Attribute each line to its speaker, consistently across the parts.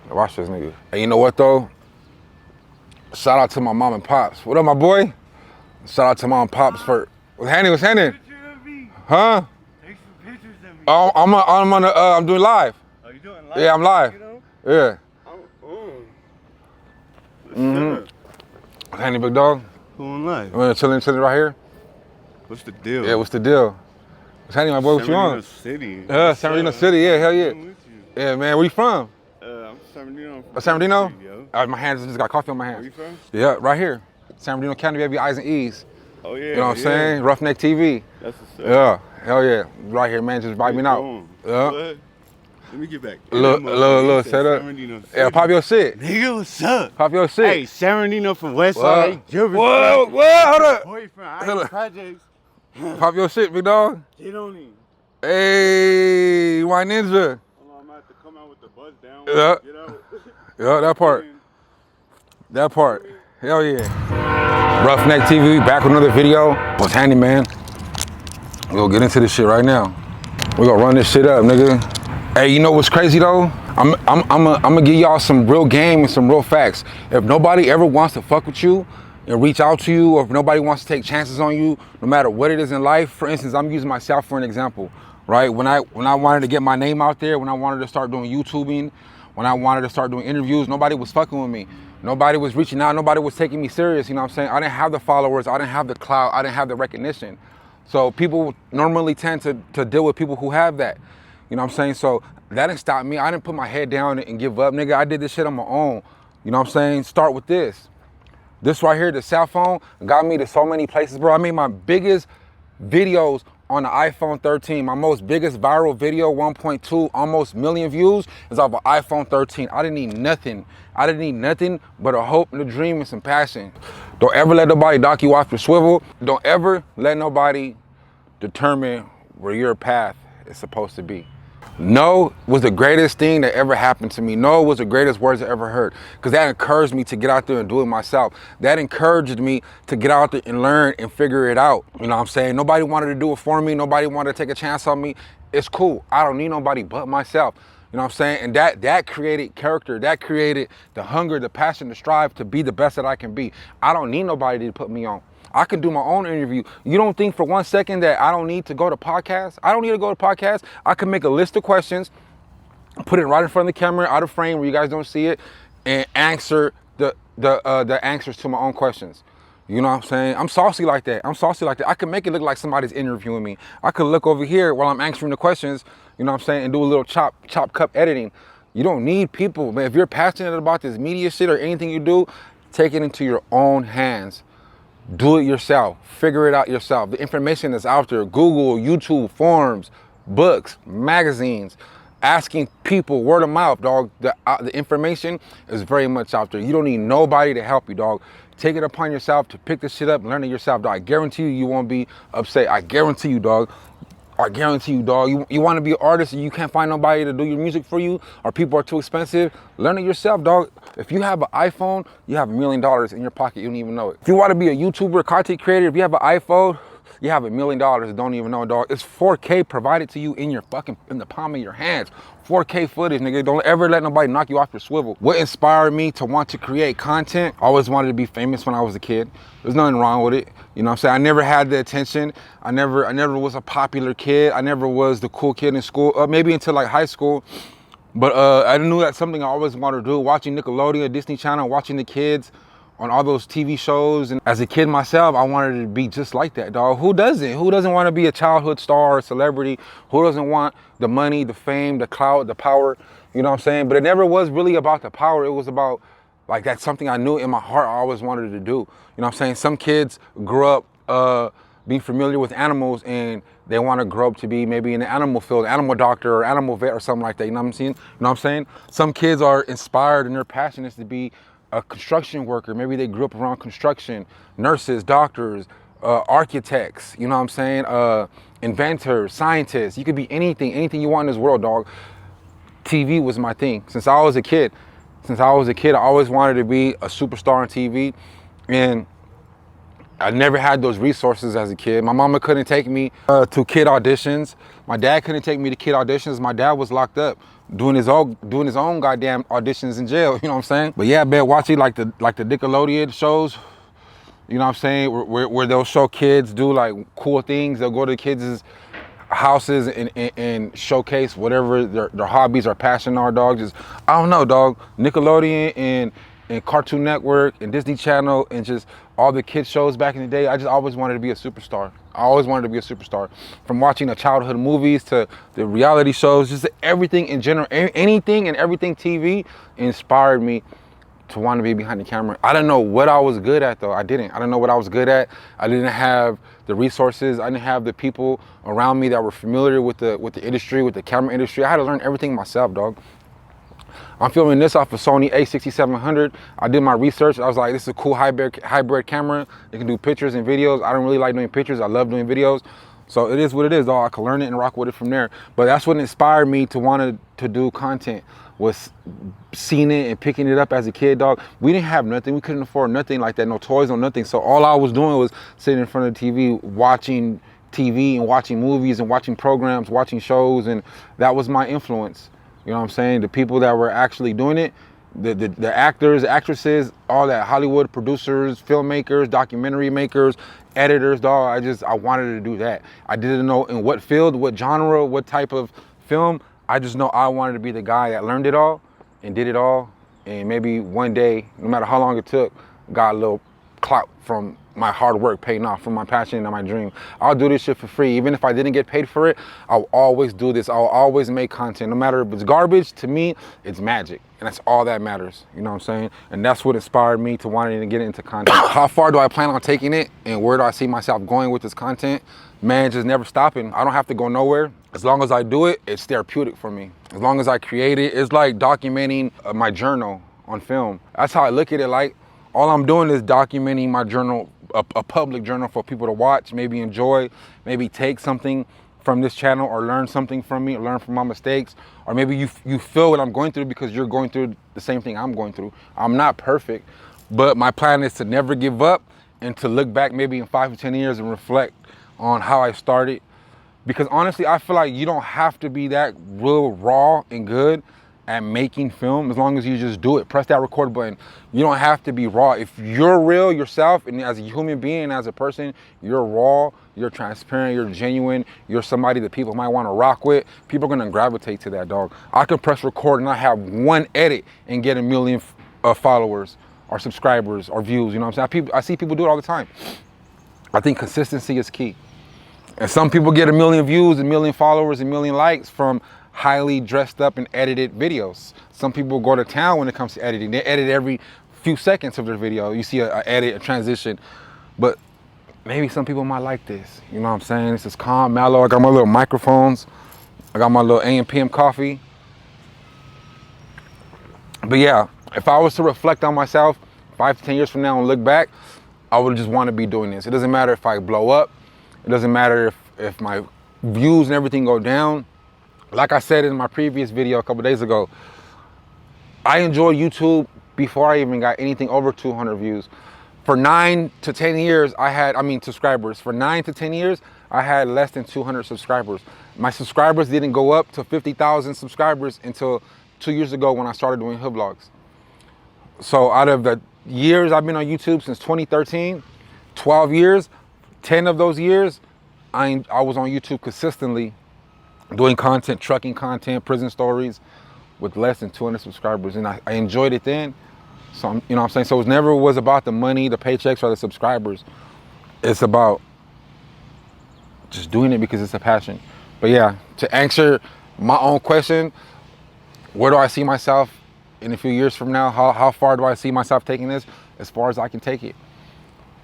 Speaker 1: Watch this nigga. And you know what though? Shout out to my mom and pops. What up, my boy? Shout out to mom and pops for what's happening? What's happening? Huh?
Speaker 2: Take some pictures of me.
Speaker 1: Oh, I'm doing live.
Speaker 2: Oh, you doing live?
Speaker 1: Yeah, I'm live.
Speaker 2: You know?
Speaker 1: Yeah.
Speaker 2: What's
Speaker 1: What's happening, big dog?
Speaker 2: Going live.
Speaker 1: We're chilling right here.
Speaker 2: What's the deal?
Speaker 1: Yeah, what's the deal? What's happening, my boy? What you on?
Speaker 2: City.
Speaker 1: San Bernardino City. Yeah, hell yeah. Yeah, man. Where you from?
Speaker 2: I'm San Bernardino.
Speaker 1: San Bernardino?
Speaker 2: City, yo.
Speaker 1: My hands just got coffee on my hands.
Speaker 2: Where you from?
Speaker 1: Yeah, right here. San Bernardino County, baby, I's and E's.
Speaker 2: Oh yeah.
Speaker 1: You know what I'm saying? RuffneckTV.
Speaker 2: That's what's up.
Speaker 1: Yeah, hell yeah. Right here, man. Just invite me out. Yeah.
Speaker 2: What? Let me get back.
Speaker 1: Little setup. Yeah, pop your shit.
Speaker 2: Nigga, what's up?
Speaker 1: Pop your shit.
Speaker 2: Hey, San Bernardino from West Side.
Speaker 1: Whoa, hold up.
Speaker 2: Boyfriend,
Speaker 1: Hold
Speaker 2: I
Speaker 1: up.
Speaker 2: projects.
Speaker 1: Pop your shit, big dog.
Speaker 2: Get on him.
Speaker 1: Hey, white ninja.
Speaker 2: Hold on, I'm about to come out with the buzz down.
Speaker 1: Yeah.
Speaker 2: Get out.
Speaker 1: Yeah, that part. That part. Hell yeah. RuffneckTV, back with another video. What's handy, man? We'll get into this shit right now. We're gonna run this shit up, nigga. Hey, you know what's crazy though? I'm gonna give y'all some real game and some real facts. If nobody ever wants to fuck with you and reach out to you, or if nobody wants to take chances on you, no matter what it is in life, for instance, I'm using myself for an example, right? When I wanted to get my name out there, when I wanted to start doing YouTubing, when I wanted to start doing interviews, nobody was fucking with me. Nobody was reaching out, nobody was taking me serious, you know what I'm saying? I didn't have the followers, I didn't have the clout, I didn't have the recognition. So people normally tend to deal with people who have that. You know what I'm saying? So that didn't stop me. I didn't put my head down and give up. Nigga, I did this shit on my own. You know what I'm saying? Start with this. This right here, the cell phone, got me to so many places, bro. I made my biggest videos on the iPhone 13. My most biggest viral video, 1.2 almost million views, is off of iPhone 13. I didn't need nothing. I didn't need nothing but a hope and a dream and some passion. Don't ever let nobody knock you off your swivel. Don't ever let nobody determine where your path is supposed to be. No was the greatest thing that ever happened to me. No was the greatest words I ever heard, because that encouraged me to get out there and do it myself. That encouraged me to get out there and learn and figure it out. You know what I'm saying? Nobody wanted to do it for me. Nobody wanted to take a chance on me. It's cool. I don't need nobody but myself. You know what I'm saying? And that created character. That created the hunger, the passion, the strive to be the best that I can be. I don't need nobody to put me on. I can do my own interview. You don't think for 1 second that I don't need to go to podcasts? I don't need to go to podcasts. I can make a list of questions, put it right in front of the camera, out of frame where you guys don't see it, and answer the answers to my own questions. You know what I'm saying? I'm saucy like that. I'm saucy like that. I can make it look like somebody's interviewing me. I could look over here while I'm answering the questions, you know what I'm saying, and do a little chop cup editing. You don't need people, man. If you're passionate about this media shit or anything you do, take it into your own hands. Do it yourself. Figure it out yourself. The information is out there. Google, YouTube, forums, books, magazines, asking people, word of mouth, dog. The information is very much out there. You don't need nobody to help you, dog. Take it upon yourself to pick this shit up and learn it yourself, dog. I guarantee you won't be upset. I guarantee you, dog. I guarantee you, dog. You want to be an artist and you can't find nobody to do your music for you, or people are too expensive, learn it yourself, dog. If you have an iPhone, you have $1 million in your pocket, you don't even know it. If you want to be a YouTuber, content creator, if you have an iPhone, you have $1 million and don't even know, dog. It's 4K provided to you in the palm of your hands. 4K footage, nigga. Don't ever let nobody knock you off your swivel. What inspired me to want to create content? I always wanted to be famous when I was a kid. There's nothing wrong with it. You know what I'm saying? I never had the attention. I never was a popular kid. I never was the cool kid in school, maybe until like high school. But I knew that's something I always wanted to do. Watching Nickelodeon, Disney Channel, watching the kids on all those TV shows. And as a kid myself, I wanted to be just like that, dog. Who doesn't? Who doesn't want to be a childhood star or celebrity? Who doesn't want the money, the fame, the clout, the power? You know what I'm saying? But it never was really about the power. It was about, like, that's something I knew in my heart I always wanted to do. You know what I'm saying? Some kids grew up being familiar with animals and they want to grow up to be maybe in the animal field, animal doctor or animal vet or something like that. You know what I'm saying? You know what I'm saying? Some kids are inspired and their passion is to be a construction worker. Maybe they grew up around construction, nurses, doctors, architects, you know what I'm saying? Inventors, scientists. You could be anything you want in this world, dog. TV was my thing. Since I was a kid, I always wanted to be a superstar on TV. And I never had those resources as a kid. My mama couldn't take me to kid auditions. My dad couldn't take me to kid auditions. My dad was locked up doing his own goddamn auditions in jail. You know what I'm saying? But yeah, man, watching like the Nickelodeon shows. You know what I'm saying? Where they'll show kids do like cool things. They'll go to kids' houses and showcase whatever their hobbies or passion are, dog. Just, I don't know, dog. Nickelodeon and Cartoon Network and Disney Channel and just all the kids shows back in the day. I just always wanted to be a superstar. I always wanted to be a superstar. From watching the childhood movies to the reality shows, just everything in general, anything and everything TV inspired me to want to be behind the camera. I didn't know what I was good at though. I didn't know what I was good at. I didn't have the resources. I didn't have the people around me that were familiar with the industry, with the camera industry. I had to learn everything myself, dog. I'm filming this off a Sony a6700. I did my research. I was like, this is a cool hybrid camera. It can do pictures and videos. I don't really like doing pictures. I love doing videos. So it is what it is, dog. I can learn it and rock with it from there. But that's what inspired me to want to do content, was seeing it and picking it up as a kid, dog. We didn't have nothing. We couldn't afford nothing like that, no toys, no nothing. So all I was doing was sitting in front of the TV, watching TV and watching movies and watching programs, watching shows, and that was my influence. You know what I'm saying? The people that were actually doing it, the actors, actresses, all that, Hollywood producers, filmmakers, documentary makers, editors, dog. I wanted to do that. I didn't know in what field, what genre, what type of film. I just know I wanted to be the guy that learned it all and did it all. And maybe one day, no matter how long it took, got a little clout from my hard work paying off, from my passion and my dream. I'll do this shit for free. Even if I didn't get paid for it, I'll always do this. I'll always make content. No matter if it's garbage, to me, it's magic. And that's all that matters. You know what I'm saying? And that's what inspired me to wanting to get into content. How far do I plan on taking it? And where do I see myself going with this content? Man, just never stopping. I don't have to go nowhere. As long as I do it, it's therapeutic for me. As long as I create it, it's like documenting my journal on film. That's how I look at it. Like, all I'm doing is documenting my journal, a public journal for people to watch, maybe enjoy, maybe take something from this channel or learn something from me, or learn from my mistakes, or maybe you feel what I'm going through because you're going through the same thing I'm going through. I'm not perfect, but my plan is to never give up and to look back maybe in 5 to 10 years and reflect on how I started. Because honestly, I feel like you don't have to be that real raw and good at making film, as long as you just do it. Press that record button. You don't have to be raw. If you're real yourself, and as a human being, as a person, you're raw, you're transparent, you're genuine, you're somebody that people might want to rock with, people are gonna gravitate to that, dog. I can press record and I have one edit and get 1 million followers or subscribers or views, you know what I'm saying? I see people do it all the time. I think consistency is key. And some people get 1 million views, 1 million followers, 1 million likes from highly dressed up and edited videos. Some people go to town when it comes to editing. They edit every few seconds of their video. You see a edit, a transition. But maybe some people might like this. You know what I'm saying? This is calm, mellow. I got my little microphones. I got my little AM PM coffee. But yeah, if I was to reflect on myself 5 to 10 years from now and look back, I would just want to be doing this. It doesn't matter if I blow up. It doesn't matter if my views and everything go down. Like I said in my previous video a couple days ago, I enjoyed YouTube before I even got anything over 200 views. For 9 to 10 years, subscribers. For 9 to 10 years, I had less than 200 subscribers. My subscribers didn't go up to 50,000 subscribers until 2 years ago when I started doing hood vlogs. So out of the years I've been on YouTube since 2013, 12 years, 10 of those years, I was on YouTube consistently doing content, trucking content, prison stories with less than 200 subscribers. And I enjoyed it then. So, you know what I'm saying? So it never was about the money, the paychecks, or the subscribers. It's about just doing it because it's a passion. But yeah, to answer my own question, where do I see myself in a few years from now? How far do I see myself taking this? As far as I can take it.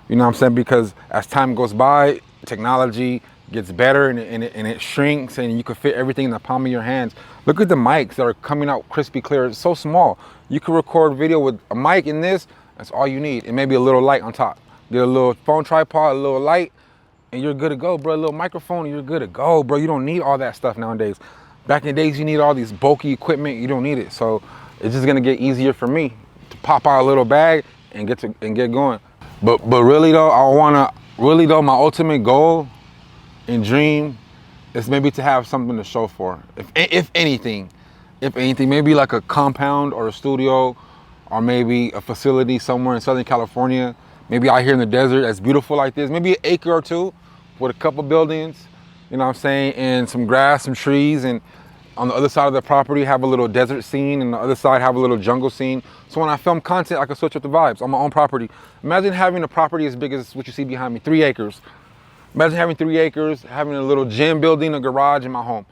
Speaker 1: You know what I'm saying? Because as time goes by, technology gets better and it shrinks and you can fit everything in the palm of your hands. Look at the mics that are coming out crispy clear. It's so small. You can record video with a mic in this. That's all you need. And maybe a little light on top. Get a little phone tripod, a little light, and you're good to go, bro. A little microphone and you're good to go, bro. You don't need all that stuff nowadays. Back in the days, you need all these bulky equipment. You don't need it. So it's just gonna get easier for me to pop out a little bag and get going. But really though, my ultimate goal and dream is maybe to have something to show for. If anything, if anything, maybe like a compound or a studio, or maybe a facility somewhere in Southern California. Maybe out here in the desert that's beautiful like this. Maybe an acre or two with a couple buildings, you know what I'm saying, and some grass, some trees, and on the other side of the property have a little desert scene, and the other side have a little jungle scene. So when I film content, I can switch up the vibes on my own property. Imagine having a property as big as what you see behind me, 3 acres. Imagine having 3 acres, having a little gym building, a garage in my home.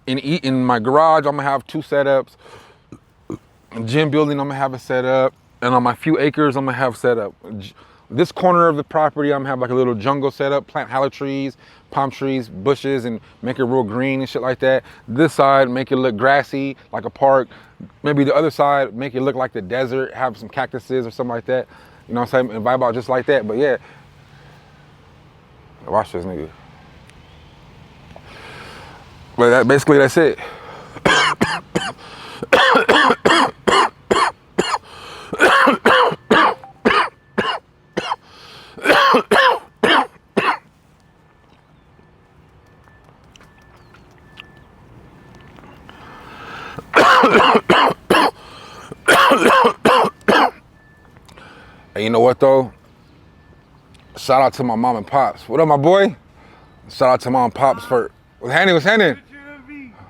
Speaker 1: In my garage, I'm gonna have 2 setups. Gym building, I'm gonna have a setup. And on my few acres, I'm gonna have setup. This corner of the property, I'm gonna have like a little jungle setup, plant aloe trees, palm trees, bushes, and make it real green and shit like that. This side, make it look grassy, like a park. Maybe the other side, make it look like the desert, have some cactuses or something like that. You know what I'm saying? And vibe out just like that. But yeah, watch this nigga. But basically that's it. And you know what though? Shout out to my mom and pops. What up, my boy? Shout out to mom and pops for what's happening? What's happening?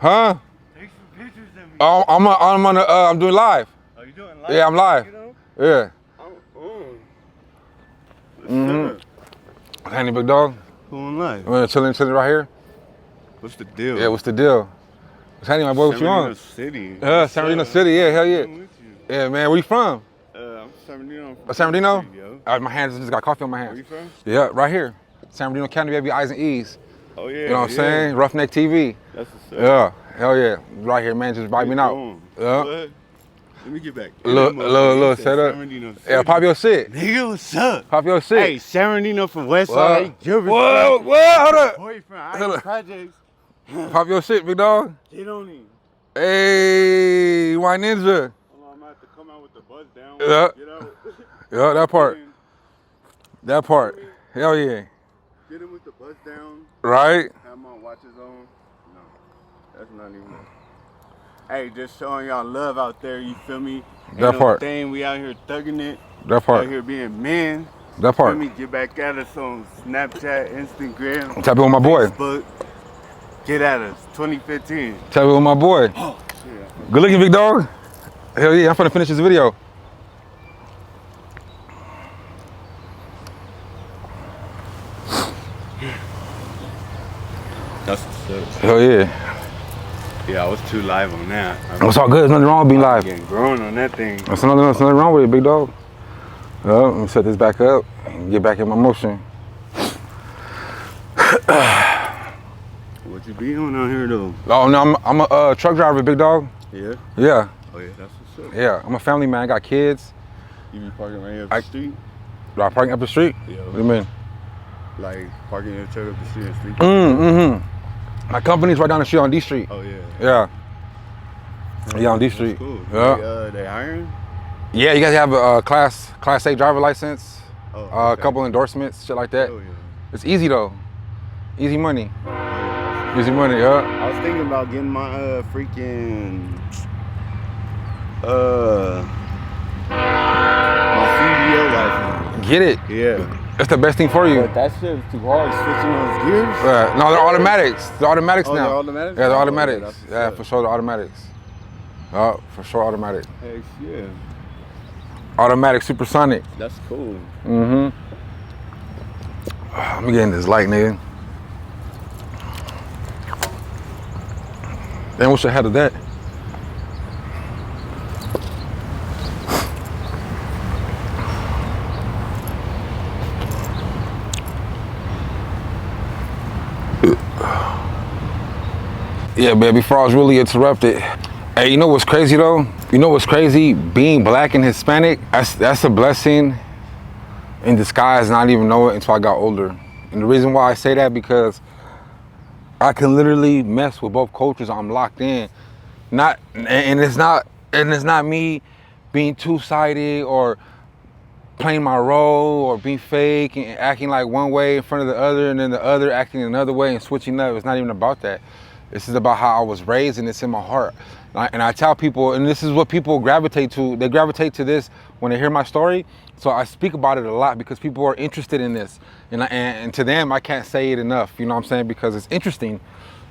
Speaker 1: Huh?
Speaker 2: Take some pictures of me.
Speaker 1: Oh, I'm doing live.
Speaker 2: Oh, you doing live?
Speaker 1: Yeah, I'm live.
Speaker 2: You know?
Speaker 1: Yeah.
Speaker 2: What's
Speaker 1: What's happening, big dog?
Speaker 2: Going live.
Speaker 1: We're chilling right here.
Speaker 2: What's the deal?
Speaker 1: Yeah, what's the deal? What's happening, my boy? What you on?
Speaker 2: City.
Speaker 1: San Bernardino City. Yeah, hell yeah.
Speaker 2: I'm with you.
Speaker 1: Yeah, man. Where you from?
Speaker 2: I'm San Bernardino.
Speaker 1: San Bernardino?
Speaker 2: Yo.
Speaker 1: My hands just got coffee on my
Speaker 2: Where
Speaker 1: hands.
Speaker 2: you from?
Speaker 1: Yeah, right here. San Bernardino County, baby, I's and E's.
Speaker 2: Oh yeah.
Speaker 1: You know what I'm saying? RuffneckTV.
Speaker 2: That's what's up.
Speaker 1: Yeah, hell yeah. Right here, man, just vibing out. Yeah.
Speaker 2: What? Let me get back.
Speaker 1: Little setup. Yeah, pop your shit.
Speaker 2: Nigga, what's up?
Speaker 1: Pop your shit.
Speaker 2: Hey, San Bernardino from West Side.
Speaker 1: Whoa, hold up.
Speaker 2: Boyfriend,
Speaker 1: Hold
Speaker 2: I
Speaker 1: up.
Speaker 2: projects.
Speaker 1: Pop your shit, big dog.
Speaker 2: Get on him.
Speaker 1: Hey, why ninja?
Speaker 2: Hold on, I'm about to come out with the buzz down.
Speaker 1: Yeah.
Speaker 2: Get out.
Speaker 1: Yeah, that part. That part. Hell yeah.
Speaker 2: Get him with the buzz down.
Speaker 1: Right?
Speaker 2: Have my watches on. No, that's not even. Hey, just showing y'all love out there. You feel me? Ain't
Speaker 1: That
Speaker 2: no
Speaker 1: part.
Speaker 2: Thing, we out here thugging it.
Speaker 1: That
Speaker 2: Out
Speaker 1: part.
Speaker 2: here being men.
Speaker 1: That part.
Speaker 2: Feel me? Get back at us on Snapchat, Instagram,
Speaker 1: Tap it with my boy.
Speaker 2: Facebook. Get at us. 2015.
Speaker 1: Tap it with my boy.
Speaker 2: Yeah.
Speaker 1: Good looking, big dog. Hell yeah, I'm finna finish this video.
Speaker 2: That's what's up.
Speaker 1: Hell yeah.
Speaker 2: Yeah, I was too live on that.
Speaker 1: It's all good. There's nothing wrong with being live.
Speaker 2: Getting grown on that thing.
Speaker 1: There's nothing wrong with it, big dog. Well, let me set this back up and get back in my motion.
Speaker 2: What you be on out here though?
Speaker 1: Oh no, I'm a truck driver, big dog.
Speaker 2: Yeah.
Speaker 1: Yeah,
Speaker 2: Oh yeah, that's what's up.
Speaker 1: yeah. I'm a family man. I got kids.
Speaker 2: You be parking right here up the street?
Speaker 1: Do I parking up the street?
Speaker 2: Yeah.
Speaker 1: What do you mean?
Speaker 2: Like parking your truck up the street and sleep.
Speaker 1: My company's right down the street on D Street.
Speaker 2: Oh yeah.
Speaker 1: Yeah. Yeah, on D Street.
Speaker 2: Cool.
Speaker 1: Yeah.
Speaker 2: They hiring?
Speaker 1: Yeah, you guys have a class A driver license,
Speaker 2: Oh,
Speaker 1: a
Speaker 2: okay.
Speaker 1: couple endorsements, shit like that.
Speaker 2: Oh yeah.
Speaker 1: It's easy though. Easy money.
Speaker 2: Oh, yeah.
Speaker 1: Easy money, yeah.
Speaker 2: I was thinking about getting my freaking my CDL license.
Speaker 1: Get it.
Speaker 2: Yeah.
Speaker 1: That's the best thing for you.
Speaker 2: But that shit's too hard switching those gears.
Speaker 1: No, they're automatics. They're automatics
Speaker 2: Oh,
Speaker 1: now.
Speaker 2: they're automatics?
Speaker 1: Yeah, they're
Speaker 2: Oh,
Speaker 1: automatics.
Speaker 2: yeah, that's what's
Speaker 1: Yeah,
Speaker 2: up.
Speaker 1: for sure, they're automatics. Oh, for sure, automatic.
Speaker 2: Heck yeah.
Speaker 1: Automatic supersonic.
Speaker 2: That's cool.
Speaker 1: Let me get in this light, nigga. Damn, wish I had of that. Yeah, man, before I was really interrupted. Hey, you know what's crazy though? You know what's crazy? Being black and Hispanic, that's a blessing in disguise, and I didn't even know it until I got older. And the reason why I say that, because I can literally mess with both cultures. I'm locked in. It's not me being two-sided or playing my role or being fake and acting like one way in front of the other and then the other acting another way and switching up. It's not even about that. This is about how I was raised, and it's in my heart. And I tell people, and this is what people gravitate to. They gravitate to this when they hear my story. So I speak about it a lot because people are interested in this. And to them, I can't say it enough, you know what I'm saying? Because it's interesting.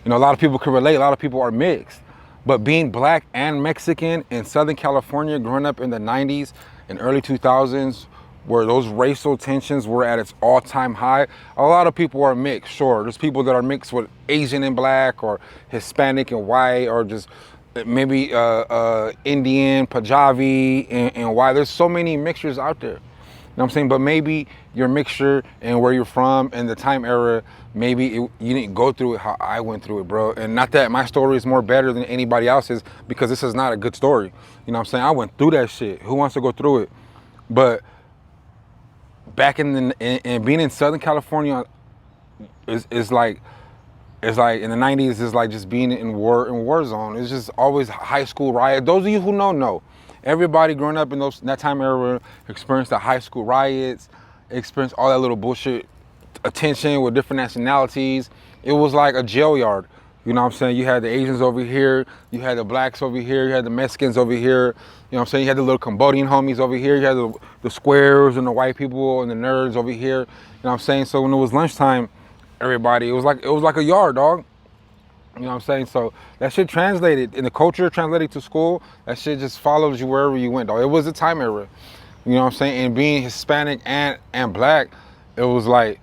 Speaker 1: You know, a lot of people can relate. A lot of people are mixed. But being black and Mexican in Southern California, growing up in the 90s and early 2000s, where those racial tensions were at its all-time high, a lot of people are mixed, sure. There's people that are mixed with Asian and black, or Hispanic and white, or just maybe Indian, Punjabi, and white. There's so many mixtures out there. You know what I'm saying? But maybe your mixture and where you're from and the time era, maybe you didn't go through it how I went through it, bro. And not that my story is more better than anybody else's, because this is not a good story. You know what I'm saying? I went through that shit. Who wants to go through it? But back in being in Southern California is like in the 90s, it's like just being in war zone. It's just always high school riot. Those of you who know. Everybody growing up in that time era experienced the high school riots, experienced all that little bullshit attention with different nationalities. It was like a jail yard. You know what I'm saying? You had the Asians over here, you had the blacks over here, you had the Mexicans over here. You know what I'm saying? You had the little Cambodian homies over here, you had the squares and the white people and the nerds over here. You know what I'm saying? So when it was lunchtime, everybody, it was like a yard, dog. You know what I'm saying? So that shit translated in the culture, translated to school. That shit just follows you wherever you went, dog. It was a time era. You know what I'm saying? And being Hispanic and black, it was like,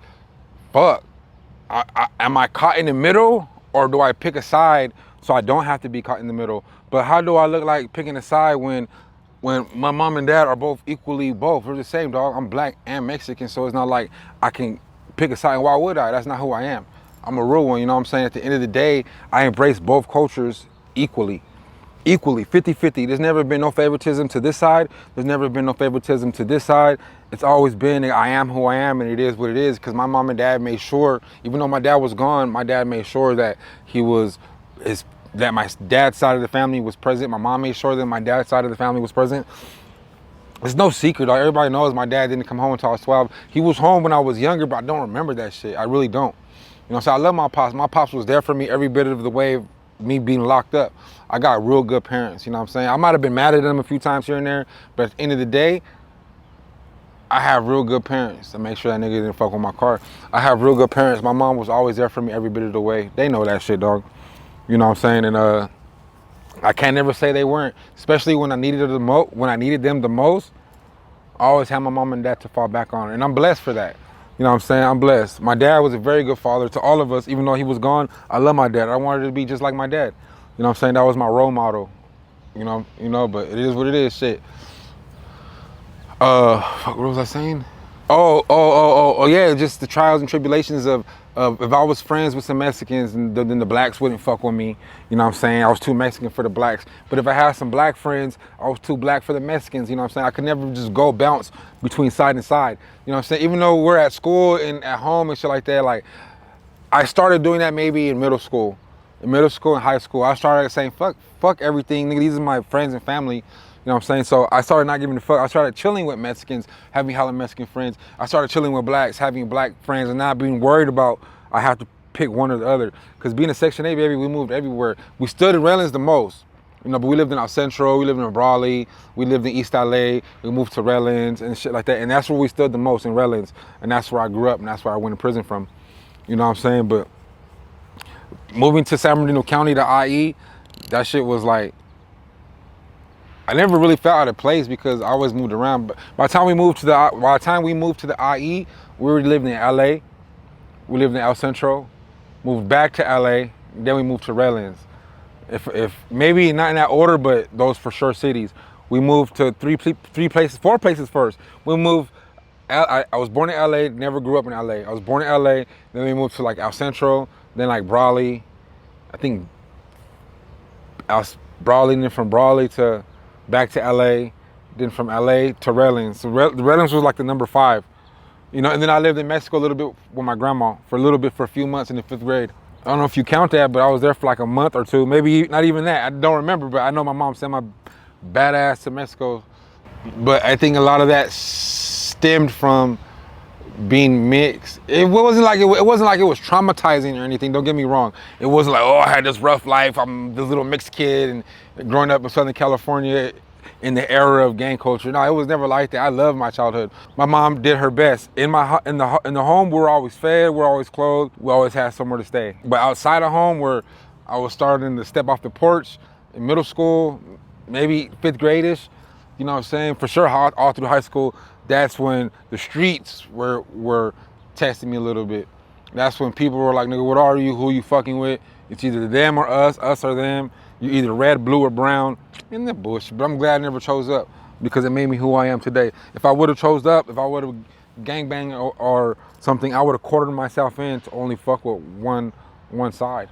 Speaker 1: fuck. Am I caught in the middle, or do I pick a side so I don't have to be caught in the middle? But how do I look like picking a side when my mom and dad are both equally both? We're the same, dog. I'm black and Mexican, so it's not like I can pick a side. Why would I? That's not who I am. I'm a real one, you know what I'm saying? At the end of the day, I embrace both cultures equally, 50-50. There's never been no favoritism to this side. There's never been no favoritism to this side. It's always been, I am who I am, and it is what it is, because my mom and dad made sure, even though my dad was gone, my dad made sure that that my dad's side of the family was present. My mom made sure that my dad's side of the family was present. It's no secret, dog. Everybody knows my dad didn't come home until I was 12. He was home when I was younger, but I don't remember that shit. I really don't. You know, so I love my pops. My pops was there for me every bit of the way of me being locked up. I got real good parents, you know what I'm saying? I might have been mad at them a few times here and there, but at the end of the day, I have real good parents to make sure that nigga didn't fuck with my car. I have real good parents. My mom was always there for me every bit of the way. They know that shit, dog. You know what I'm saying? And I can't never say they weren't, especially when I needed them the most. I always had my mom and dad to fall back on, and I'm blessed for that. You know what I'm saying? I'm blessed. My dad was a very good father to all of us, even though he was gone. I love my dad. I wanted to be just like my dad. You know what I'm saying? That was my role model. You know, but it is what it is, shit. What was I saying? Oh, yeah, just the trials and tribulations of if I was friends with some Mexicans, and then the blacks wouldn't fuck with me. You know what I'm saying? I was too Mexican for the blacks. But if I had some black friends, I was too black for the Mexicans. You know what I'm saying? I could never just go bounce between side and side. You know what I'm saying? Even though we're at school and at home and shit like that, like, I started doing that maybe in middle school. In middle school and high school, I started saying, fuck everything. Nigga, these are my friends and family. You know what I'm saying? So I started not giving a fuck. I started chilling with Mexicans, having hella Mexican friends. I started chilling with blacks, having black friends, and not being worried about I have to pick one or the other. Because being a Section 8, baby, we moved everywhere. We stood in Redlands the most. You know, but we lived in El Centro, we lived in Brawley, we lived in East LA, we moved to Redlands and shit like that. And that's where we stood the most, in Redlands. And that's where I grew up, and that's where I went to prison from. You know what I'm saying? But moving to San Bernardino County to IE, that shit was like, I never really felt out of place because I always moved around. But by the time we moved to the IE, we were living in LA. We lived in El Centro, moved back to LA, then we moved to Redlands. If maybe not in that order, but those for sure cities. We moved to four places first. We moved. I was born in LA, never grew up in LA. I was born in LA, then we moved to like El Centro, then like Brawley. I think Brawley, then from Brawley to back to LA, then from LA to Redlands. So Redlands was like the number 5, you know. And then I lived in Mexico a little bit with my grandma for a few months in the 5th grade. I don't know if you count that, but I was there for like a month or 2, maybe not even that. I don't remember, but I know my mom sent my badass to Mexico. But I think a lot of that stemmed from being mixed. It wasn't like it was traumatizing or anything. Don't get me wrong. It wasn't like, oh, I had this rough life. I'm this little mixed kid and growing up in Southern California in the era of gang culture. No, it was never like that. I loved my childhood. My mom did her best. In the home, we were always fed, we were always clothed, we always had somewhere to stay. But outside of home, where I was starting to step off the porch in middle school, maybe 5th grade-ish, you know what I'm saying? For sure, all through high school, that's when the streets were testing me a little bit. That's when people were like, nigga, what are you? Who you fucking with? It's either them or us or them. You either red, blue, or brown. And that bullshit. But I'm glad I never chose up because it made me who I am today. If I would have chose up, if I would have gangbanged or something, I would have quartered myself in to only fuck with one side.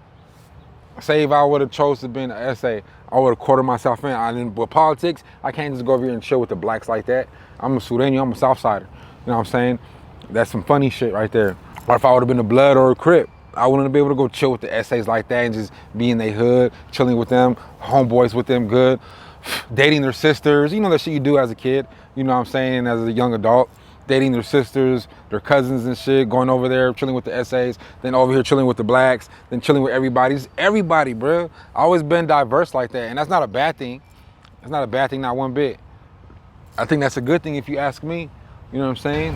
Speaker 1: Say if I would have chose to be an essay, I would have quartered myself in. With politics, I can't just go over here and chill with the blacks like that. I'm a Sudanese, I'm a Southsider. You know what I'm saying? That's some funny shit right there. Or if I would have been a Blood or a Crip, I wouldn't be able to go chill with the essays like that and just be in their hood, chilling with them, homeboys with them good, dating their sisters. You know that shit you do as a kid, you know what I'm saying, as a young adult. Dating their sisters, their cousins and shit, going over there, chilling with the essays, then over here chilling with the blacks, then chilling with everybody. Just everybody, bro. I always been diverse like that, and that's not a bad thing. It's not a bad thing, not one bit. I think that's a good thing if you ask me. You know what I'm saying?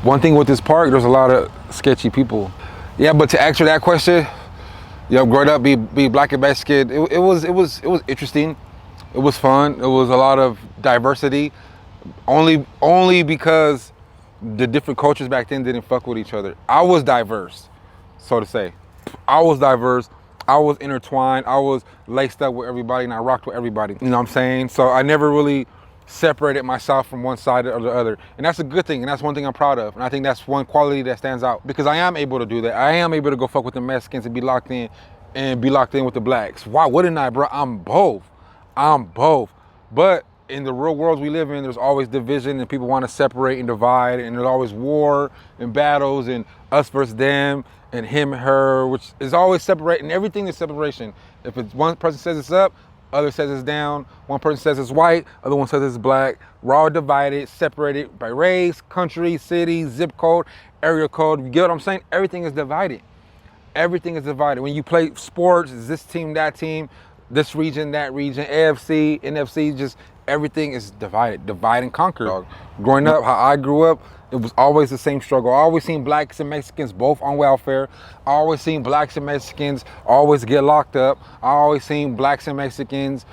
Speaker 1: One thing with this park, there's a lot of sketchy people. Yeah, but to answer that question, growing up, be black and Mexican, it was interesting. It was fun. It was a lot of diversity. Only because the different cultures back then didn't fuck with each other. I was diverse, so to say. I was diverse. I was intertwined. I was laced up with everybody, and I rocked with everybody. You know what I'm saying? So I never really separated myself from one side or the other. And that's a good thing, and that's one thing I'm proud of. And I think that's one quality that stands out, because I am able to do that. I am able to go fuck with the Mexicans and be locked in with the blacks. Why wouldn't I, bro? I'm both. But in the real world we live in, there's always division and people want to separate and divide, and there's always war and battles and us versus them and him and her, which is always separating. Everything is separation. If it's one person says it's up, other says it's down. One person says it's white, other one says it's black. We're all divided, separated by race, country, city, zip code, area code. You get what I'm saying? Everything is divided. Everything is divided. When you play sports, it's this team, that team, this region, that region, AFC, NFC, just everything is divided. Divide and conquer. Dog. Growing up, how I grew up, it was always the same struggle. I always seen blacks and Mexicans both on welfare. I always seen blacks and Mexicans always get locked up. I always seen blacks and Mexicans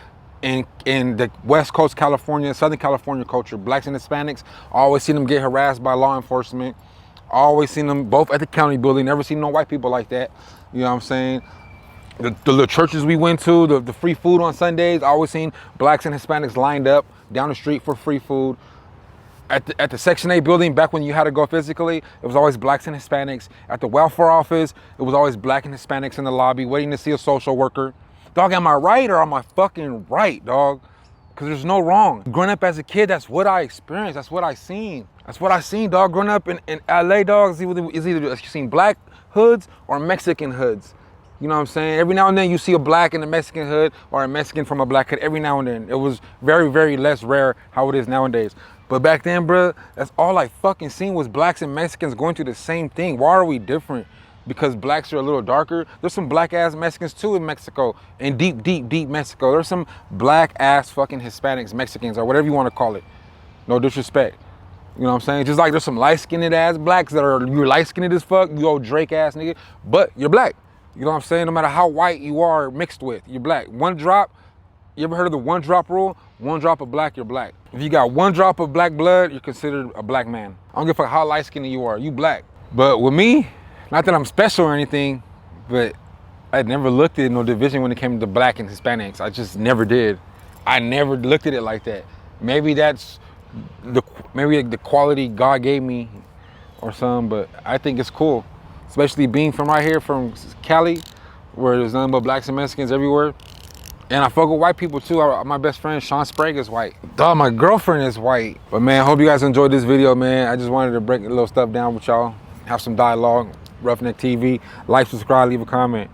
Speaker 1: in the West Coast California, Southern California culture, blacks and Hispanics, I always seen them get harassed by law enforcement. I always seen them both at the county building. Never seen no white people like that. You know what I'm saying? The churches we went to, the free food on Sundays, I always seen blacks and Hispanics lined up down the street for free food. At the Section 8 building, back when you had to go physically, it was always blacks and Hispanics. At the welfare office, it was always black and Hispanics in the lobby waiting to see a social worker. Dog, am I right or am I fucking right, dog? Because there's no wrong. Growing up as a kid, that's what I experienced. That's what I seen. That's what I seen, dog. Growing up in LA, dog, is either you seen black hoods or Mexican hoods. You know what I'm saying? Every now and then you see a black in a Mexican hood or a Mexican from a black hood. Every now and then. It was very, very less rare how it is nowadays. But back then, bro, that's all I fucking seen was blacks and Mexicans going through the same thing. Why are we different? Because blacks are a little darker. There's some black ass Mexicans too in Mexico, in deep, deep, deep Mexico. There's some black ass fucking Hispanics, Mexicans, or whatever you want to call it. No disrespect. You know what I'm saying? Just like there's some light-skinned ass blacks that are, you're light-skinned as fuck, you old Drake ass nigga, but you're black. You know what I'm saying? No matter how white you are mixed with, you're black. One drop, you ever heard of the one drop rule? One drop of black, you're black. If you got one drop of black blood, you're considered a black man. I don't give a fuck how light-skinned you are, you black. But with me, not that I'm special or anything, but I never looked at no division when it came to black and Hispanics. I just never did. I never looked at it like that. Maybe that's the quality God gave me or something, but I think it's cool. Especially being from right here, from Cali, where there's nothing but blacks and Mexicans everywhere. And I fuck with white people too. My best friend, Sean Sprague, is white. Dog, my girlfriend is white. But man, I hope you guys enjoyed this video, man. I just wanted to break a little stuff down with y'all. Have some dialogue. Roughneck TV. Like, subscribe, leave a comment.